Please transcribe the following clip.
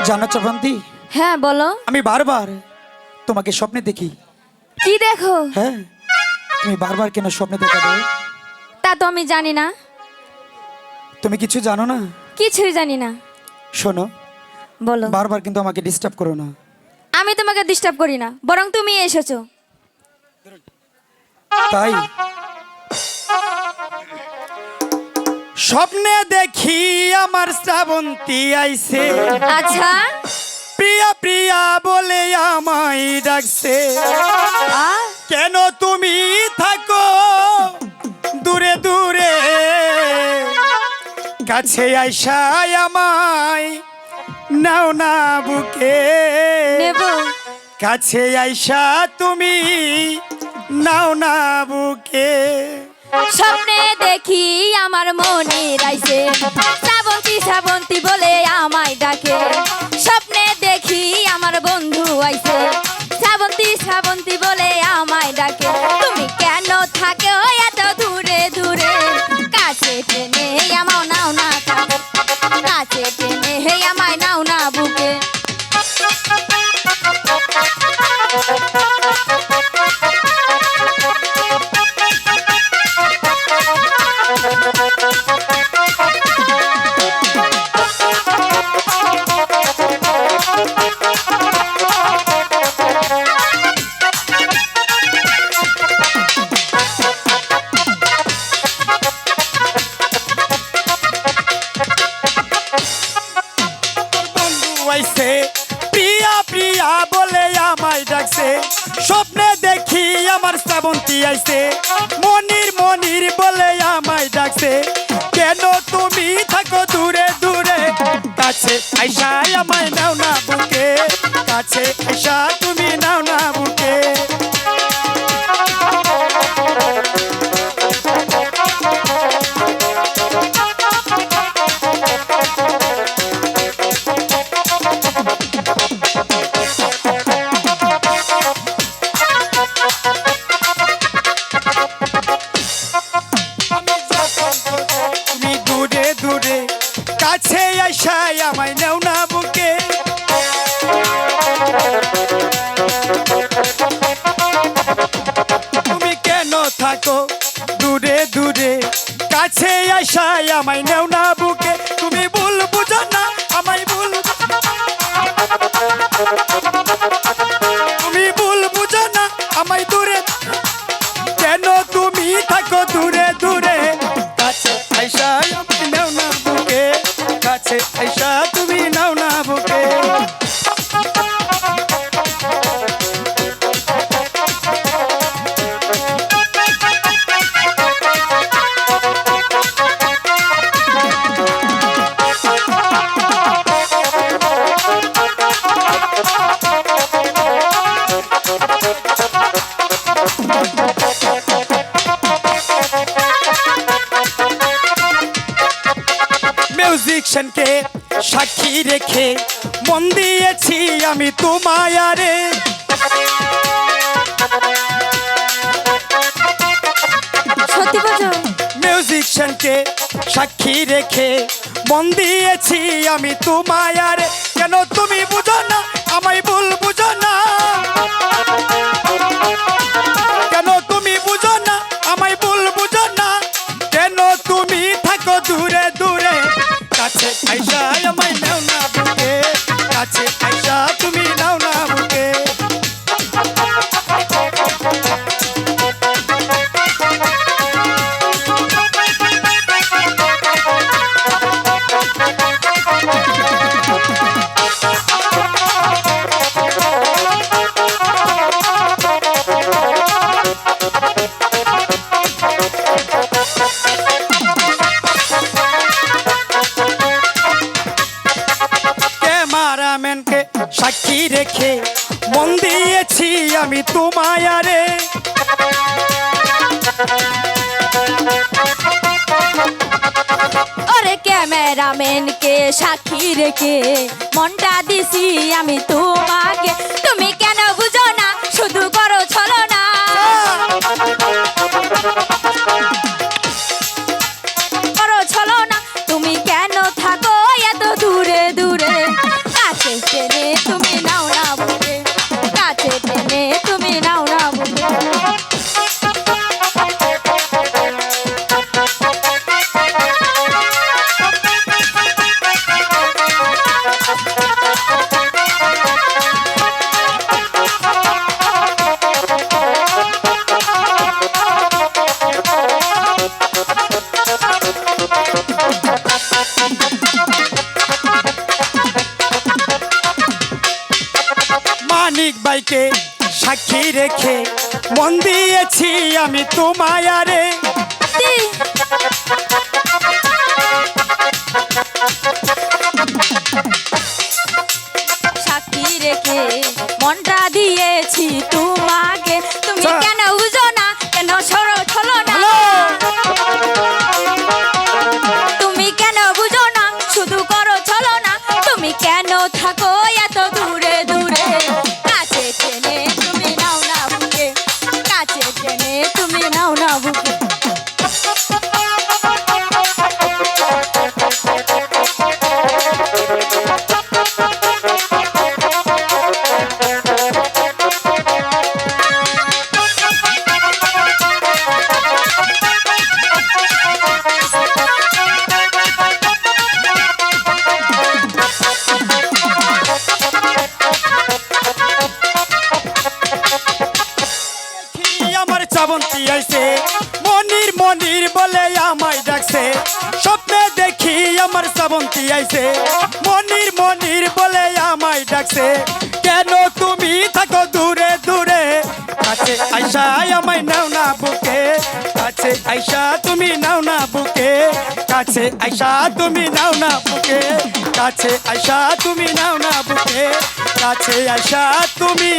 জানো চাপান্তি, হ্যাঁ বলো। আমি বারবার তোমাকে স্বপ্নে দেখি। কি দেখো? হ্যাঁ, তুমি বারবার কেন স্বপ্নে দেখা দাও? তা তো আমি জানি না, তুমি কিছু জানো না? কিছুই জানি না। শোনো, বলো। বারবার কিন্তু আমাকে ডিস্টার্ব করো না। আমি তোমাকে ডিস্টার্ব করি না, বরং তুমি এসেছো। তাই স্বপ্নে দেখি আমার শ্রাবন্তী আইছে, আচ্ছা। প্রিয়া প্রিয়া বলে আমায় ডাকছে। আ, কেন তুমি থাকো দূরে দূরে, কাছে আইসায় আমায় নাও না বুকে। নেব। কাছে আইসা তুমি নাও না বুকে। স্বপ্নে দেখি আমার মনে রাইছে, শ্রাবন্তী শ্রাবন্তী বলে আমায় ডাকে। স্বপ্নে দেখি আমার বন্ধু আইছে, শ্রাবন্তী শ্রাবন্তী বলে আমায় ডাকে। তুমি কেন থাকো এত দূরে দূরে, কাছে টেনে আমায় নাও না কাছে, কাছে টেনে আমায় নাও না বুকে। আইছে প্রিয়া প্রিয়া বলে আমায় ডাকছে। স্বপ্নে দেখি আমার শ্রাবন্তী আইছে, মনির মনির বলে আমায় ডাকছে। কেন তুমি থাকো দূরে দূরে, কাছে আইসা আমায় নাও না বুকে। কাছে আইসা তুমি নাও না বুকে। তুমি দূরে দূরে, কাছে আইসায় আমায় নাও না বুকে। তুমি কেন থাকো দূরে দূরে, কাছে আইসায় আমায় নাও না বুকে। তুমি ভুল বুঝো না আমায়, ভুল তুমি ভুল বুঝো না আমায় দূরে। কেন তুমি থাকো দূরে দূরে, কাছে আইসা আমায় নাও না বুকে। কাছে আইসা তুমি নাও না বুকে। মিউজিশিয়ানকে সাক্ষী রেখে মন দিয়েছি আমি তোমায় রে। সত্যি বলছো? মিউজিশিয়ানকে সাক্ষী রেখে মন দিয়েছি আমি তোমায় রে। কেন তুমি বুঝো না আমায়, ভুল বুঝো না। কেন তুমি বুঝো না আমায়, ভুল বুঝো না। কেন তুমি থাকো দূরে দূরে, কাছে আইসা আমায় নাও না বুকে। কাছে আইসা তুমি নাও না বুকে। ক্যামেরাম্যানকে সাক্ষী রেখে মন দিয়েছি আমি তোমায় রে। ওরে ক্যামেরাম্যানকে সাক্ষী রেখে মনটা দিছি আমি তোমাকে। তুমি কেন বুঝো না, শুধু করো ছলনা। করো ছলনা, তুমি কেন থাকো এত দূরে দূরে, কাছে কাছে টেনে তুমি নাও না বুকে, কাছে টেনে তুমি নাও না বুকে। মানিক ভাইকে সাক্ষী রেখে মন দিয়েছি আমি তোমায় রে। সাক্ষী রেখে মনটা দিয়েছি তোমাকে, তুমি স্যার। কেন বুঝো না, কেন সরল হলো না, তুমি কেন বুঝো না, শুধু করো চলো না, তুমি কেন থাকো এত দূরে দূরে, কাছে টেনে তুমি নাও না বুকে, কাছে টেনে তুমি নাও না বুকে। আমার শ্রাবন্তী আইছে মনির মনির বলে আমায় ডাকছে, স্বপ্নে দেখি আমার শ্রাবন্তী আইছে মনির মনির বলে আমায় ডাকছে। কেন তুমি থাকো দূরে দূরে, কাছে আইসা আমায় নাও না বুকে, কাছে আইসা তুমি নাও না বুকে, কাছে আইসা তুমি নাও না বুকে, কাছে আইসা তুমি নাও না বুকে, কাছে আইসা তুমি